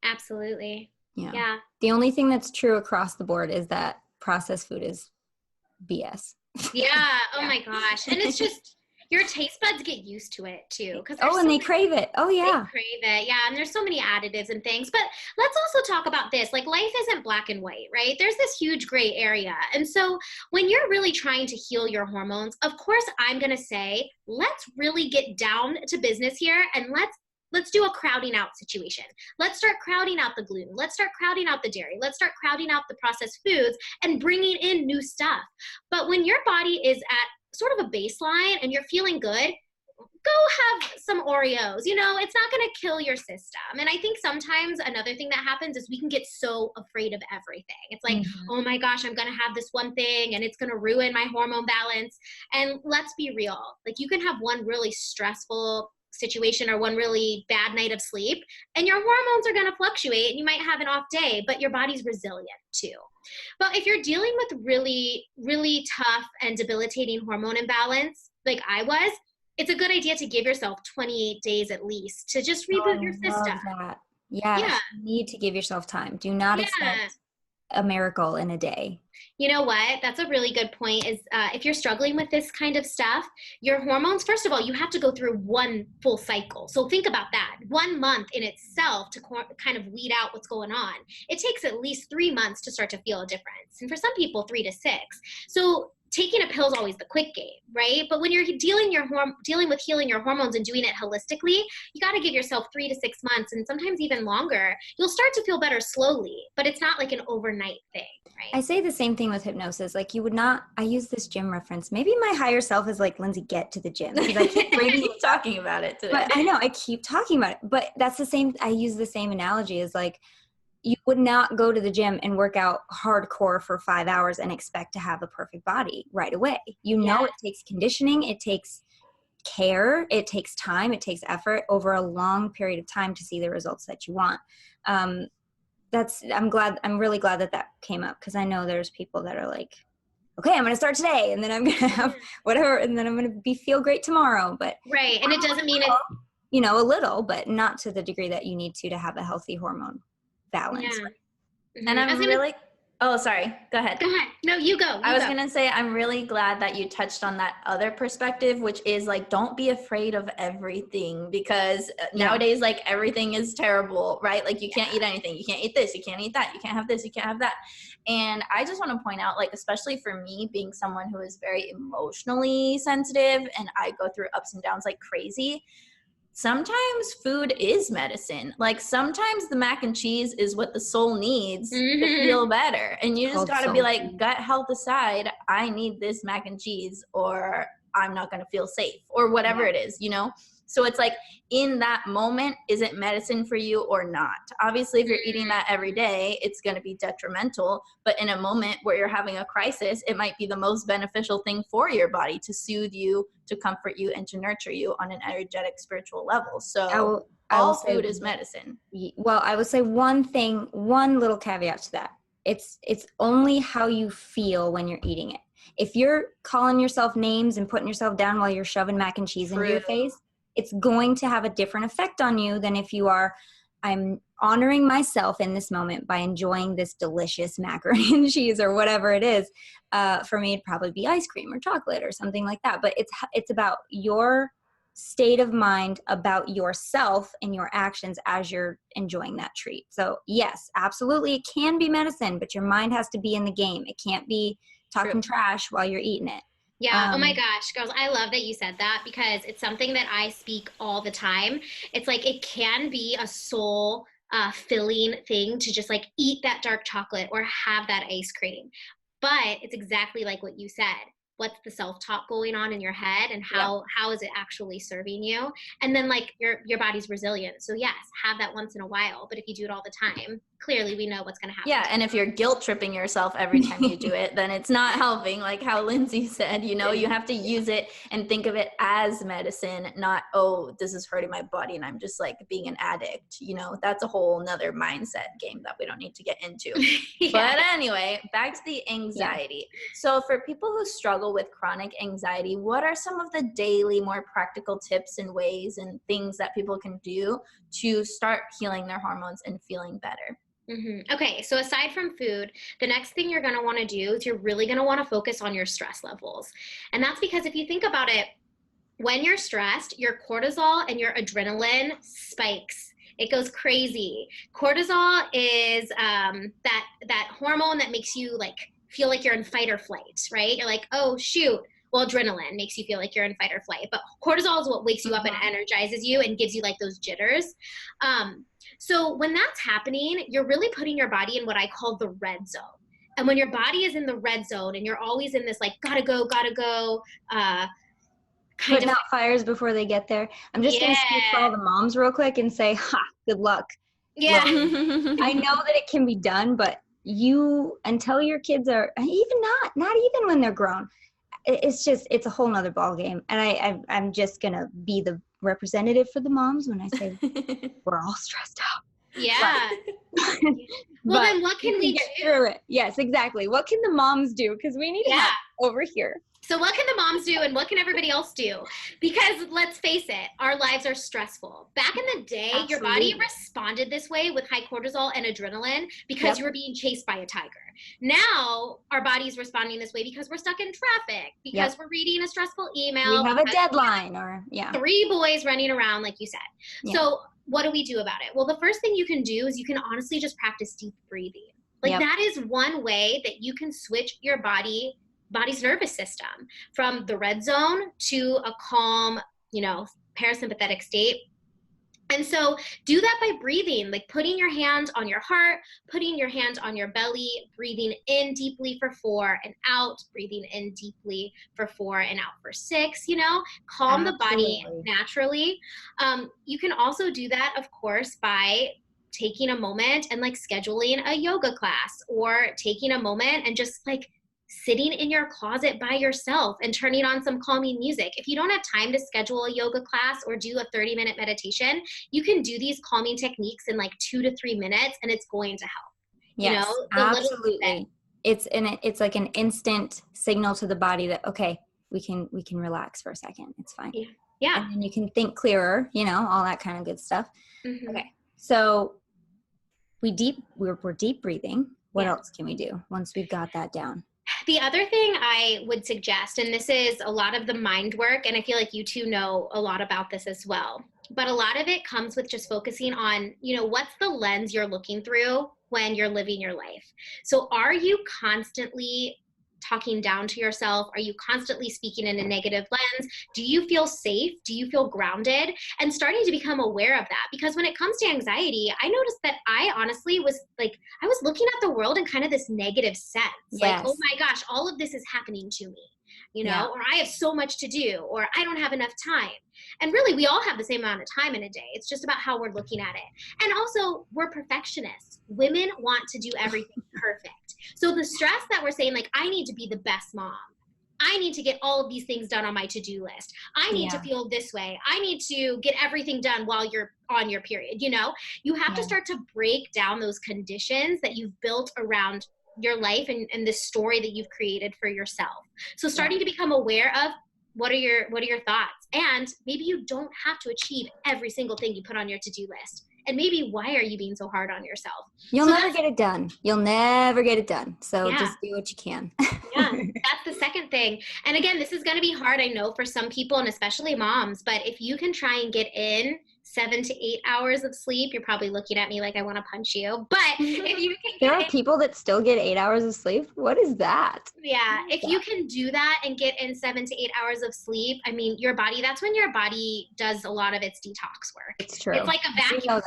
[SPEAKER 2] Absolutely.
[SPEAKER 1] Yeah. The only thing that's true across the board is that processed food is BS.
[SPEAKER 2] Yeah. Oh my gosh. And it's just, your taste buds get used to it too.
[SPEAKER 1] And they crave it. Oh yeah.
[SPEAKER 2] They crave it. Yeah. And there's so many additives and things, but let's also talk about this. Like life isn't black and white, right? There's this huge gray area. And so when you're really trying to heal your hormones, of course, I'm going to say, let's really get down to business here and let's do a crowding out situation. Let's start crowding out the gluten. Let's start crowding out the dairy. Let's start crowding out the processed foods and bringing in new stuff. But when your body is at sort of a baseline and you're feeling good, go have some Oreos. You know, it's not going to kill your system. And I think sometimes another thing that happens is we can get so afraid of everything. It's like, oh my gosh, I'm going to have this one thing and it's going to ruin my hormone balance. And let's be real. Like you can have one really stressful situation or one really bad night of sleep and your hormones are going to fluctuate and you might have an off day, but your body's resilient too. But if you're dealing with really, really tough and debilitating hormone imbalance, like I was, it's a good idea to give yourself 28 days at least to just reboot your system.
[SPEAKER 1] Yeah. You need to give yourself time. Do not expect a miracle in a day.
[SPEAKER 2] You know what? That's a really good point is if you're struggling with this kind of stuff, your hormones, first of all, you have to go through one full cycle. So think about that. 1 month in itself to kind of weed out what's going on. It takes at least 3 months to start to feel a difference. And for some people, 3 to 6. So taking a pill is always the quick game, right? But when you're dealing with healing your hormones and doing it holistically, you got to give yourself 3 to 6 months and sometimes even longer. You'll start to feel better slowly, but it's not like an overnight thing, right?
[SPEAKER 1] I say the same thing with hypnosis. Like I use this gym reference. Maybe my higher self is like, Lynnsey, get to the gym. Because I keep
[SPEAKER 3] talking about it today.
[SPEAKER 1] But I know, I keep talking about it. But that's the same, I use the same analogy as like, you would not go to the gym and work out hardcore for 5 hours and expect to have a perfect body right away. You know, it takes conditioning, it takes care, it takes time, it takes effort over a long period of time to see the results that you want. I'm really glad that came up because I know there's people that are like, okay, I'm going to start today and then I'm going to have whatever and then I'm going to feel great tomorrow. But
[SPEAKER 2] right. And it doesn't mean it's,
[SPEAKER 1] you know, a little, but not to the degree that you need to have a healthy hormone balance.
[SPEAKER 2] Yeah.
[SPEAKER 3] And I'm Oh, sorry. Go ahead.
[SPEAKER 2] Go ahead. No, you go.
[SPEAKER 3] I was going to say, I'm really glad that you touched on that other perspective, which is like, don't be afraid of everything, because nowadays, like, everything is terrible, right? Like, you can't eat anything. You can't eat this. You can't eat that. You can't have this. You can't have that. And I just want to point out, like, especially for me being someone who is very emotionally sensitive and I go through ups and downs like crazy, sometimes food is medicine. Like, sometimes the mac and cheese is what the soul needs to feel better. And you just got to be like, gut health aside, I need this mac and cheese or I'm not going to feel safe or whatever it is, you know? So it's like, in that moment, is it medicine for you or not? Obviously, if you're eating that every day, it's going to be detrimental. But in a moment where you're having a crisis, it might be the most beneficial thing for your body to soothe you, to comfort you, and to nurture you on an energetic, spiritual level. So all food is medicine.
[SPEAKER 1] Well, I would say one little caveat to that. It's only how you feel when you're eating it. If you're calling yourself names and putting yourself down while you're shoving mac and cheese into your face, it's going to have a different effect on you than if you are, I'm honoring myself in this moment by enjoying this delicious macaroni and cheese or whatever it is. For me, it'd probably be ice cream or chocolate or something like that. But it's about your state of mind, about yourself and your actions as you're enjoying that treat. So yes, absolutely, it can be medicine, but your mind has to be in the game. It can't be talking trash while you're eating it.
[SPEAKER 2] Yeah. Oh my gosh, girls, I love that you said that, because it's something that I speak all the time. It's like, it can be a soul filling thing to just like eat that dark chocolate or have that ice cream. But it's exactly like what you said. What's the self-talk going on in your head, and how is it actually serving you? And then like your body's resilient. So yes, have that once in a while. But if you do it all the time, clearly we know what's going to happen.
[SPEAKER 3] Yeah, and if you're guilt tripping yourself every time you do it, then it's not helping. Like how Lynnsey said, you know, you have to use it and think of it as medicine, not, oh, this is hurting my body and I'm just like being an addict. You know, that's a whole nother mindset game that we don't need to get into. But anyway, back to the anxiety. So for people who struggle with chronic anxiety, what are some of the daily, more practical tips and ways and things that people can do to start healing their hormones and feeling better?
[SPEAKER 2] Okay, so aside from food, the next thing you're going to want to do is you're really going to want to focus on your stress levels. And that's because if you think about it, when you're stressed, your cortisol and your adrenaline spikes. It goes crazy. Cortisol is that hormone that makes you like feel like you're in fight or flight, right? You're like, oh shoot. Well, adrenaline makes you feel like you're in fight or flight, but cortisol is what wakes you up and energizes you and gives you like those jitters. So when that's happening, you're really putting your body in what I call the red zone. And when your body is in the red zone and you're always in this like, gotta go,
[SPEAKER 1] putting out fires before they get there. I'm just going to speak for all the moms real quick and say, good luck.
[SPEAKER 2] Yeah.
[SPEAKER 1] I know that it can be done, but until your kids are, even not even when they're grown, it's a whole nother ball game. And I'm just going to be the representative for the moms when I say we're all stressed out.
[SPEAKER 2] Yeah. Well, then what can we
[SPEAKER 1] get through it? Yes, exactly. What can the moms do? Because we need help over here.
[SPEAKER 2] So what can the moms do and what can everybody else do? Because let's face it, our lives are stressful. Back in the day, your body responded this way with high cortisol and adrenaline because you were being chased by a tiger. Now our body's responding this way because we're stuck in traffic, because we're reading a stressful email.
[SPEAKER 1] We have a deadline or
[SPEAKER 2] 3 boys running around, like you said. Yeah. So what do we do about it? Well, the first thing you can do is you can honestly just practice deep breathing. Like that is one way that you can switch your body's nervous system from the red zone to a calm, parasympathetic state. And so do that by breathing, like putting your hand on your heart, putting your hand on your belly, breathing in deeply for 4 and out, breathing in deeply for 4 and out for 6, calm the body naturally. You can also do that, of course, by taking a moment and like scheduling a yoga class, or taking a moment and just like sitting in your closet by yourself and turning on some calming music. If you don't have time to schedule a yoga class or do a 30-minute meditation, you can do these calming techniques in like 2 to 3 minutes and it's going to help.
[SPEAKER 1] Yes, absolutely. It's like an instant signal to the body that, okay, we can relax for a second. It's fine.
[SPEAKER 2] Yeah.
[SPEAKER 1] And then you can think clearer, all that kind of good stuff.
[SPEAKER 2] Mm-hmm.
[SPEAKER 1] Okay. So we're deep breathing. what else can we do once we've got that down?
[SPEAKER 2] The other thing I would suggest, and this is a lot of the mind work, and I feel like you two know a lot about this as well, but a lot of it comes with just focusing on, what's the lens you're looking through when you're living your life. So are you constantly talking down to yourself? Are you constantly speaking in a negative lens? Do you feel safe? Do you feel grounded? And starting to become aware of that. Because when it comes to anxiety, I noticed that I honestly was I was looking at the world in kind of this negative sense. Like, oh my gosh, all of this is happening to me, or I have so much to do, or I don't have enough time. And really, we all have the same amount of time in a day. It's just about how we're looking at it. And also, we're perfectionists. Women want to do everything perfect. So the stress that we're saying, I need to be the best mom. I need to get all of these things done on my to-do list. I need to feel this way. I need to get everything done while you're on your period. You have to start to break down those conditions that you've built around your life and the story that you've created for yourself. So starting to become aware of what are your thoughts, and maybe you don't have to achieve every single thing you put on your to-do list. And maybe why are you being so hard on yourself?
[SPEAKER 1] You'll never get it done. You'll never get it done. So just do what you can.
[SPEAKER 2] That's the second thing. And again, this is going to be hard, I know, for some people, and especially moms, but if you can try and get in 7 to 8 hours of sleep, you're probably looking at me like I want to punch you. But if you can
[SPEAKER 1] there are people that still get 8 hours of sleep. What is that?
[SPEAKER 2] Yeah. If you can do that and get in 7 to 8 hours of sleep, I mean, your body, that's when your body does a lot of its detox work.
[SPEAKER 1] It's true.
[SPEAKER 2] It's like a vacuum cleaner.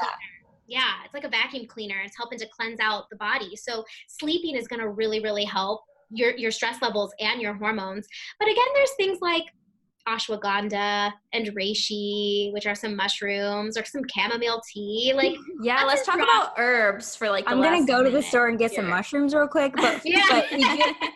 [SPEAKER 2] Yeah. It's like a vacuum cleaner. It's helping to cleanse out the body. So sleeping is going to really, really help your stress levels and your hormones. But again, there's things like ashwagandha and reishi, which are some mushrooms, or some chamomile tea.
[SPEAKER 3] Let's talk about herbs for
[SPEAKER 1] I'm gonna go to the store and get some mushrooms real quick, but, but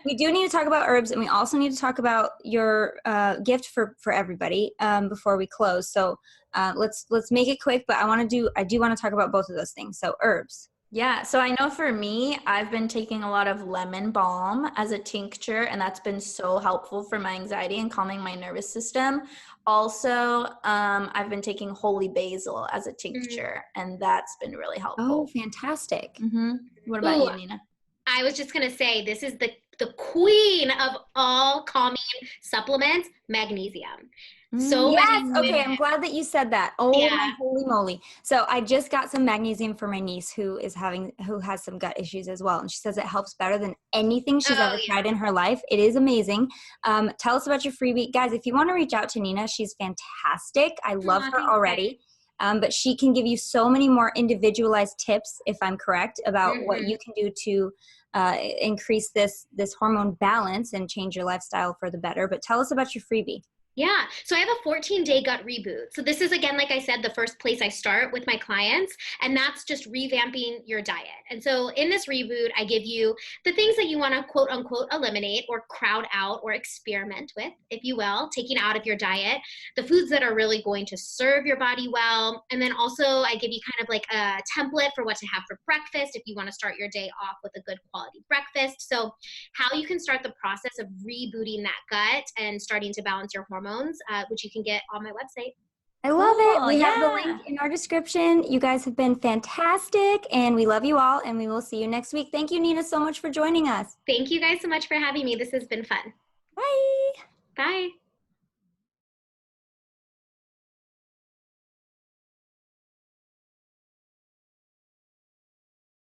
[SPEAKER 1] we do need to talk about herbs, and we also need to talk about your gift for everybody before we close. So let's make it quick, but I do want to talk about both of those things. So herbs.
[SPEAKER 3] Yeah, so I know for me, I've been taking a lot of lemon balm as a tincture, and that's been so helpful for my anxiety and calming my nervous system. Also, I've been taking holy basil as a tincture, and that's been really helpful.
[SPEAKER 1] Oh, fantastic.
[SPEAKER 3] Mm-hmm. What about you, Nina?
[SPEAKER 2] I was just going to say, this is the queen of all calming supplements, magnesium. So
[SPEAKER 1] yes. Okay. I'm glad that you said that. Oh my holy moly. So I just got some magnesium for my niece who has some gut issues as well. And she says it helps better than anything she's ever tried in her life. It is amazing. Tell us about your freebie. Guys, if you want to reach out to Nina, she's fantastic. I love her already. But she can give you so many more individualized tips, if I'm correct, about what you can do to increase this hormone balance and change your lifestyle for the better. But tell us about your freebie.
[SPEAKER 2] Yeah. So I have a 14-day gut reboot. So this is, again, like I said, the first place I start with my clients, and that's just revamping your diet. And so in this reboot, I give you the things that you want to quote unquote eliminate or crowd out or experiment with, if you will, taking out of your diet, the foods that are really going to serve your body well. And then also I give you kind of like a template for what to have for breakfast if you want to start your day off with a good quality breakfast. So how you can start the process of rebooting that gut and starting to balance your hormones, which you can get on my website.
[SPEAKER 1] I love it. We have the link in our description. You guys have been fantastic, and we love you all, and we will see you next week. Thank you, Nina, so much for joining us.
[SPEAKER 2] Thank you guys so much for having me. This has been fun.
[SPEAKER 1] Bye.
[SPEAKER 2] Bye.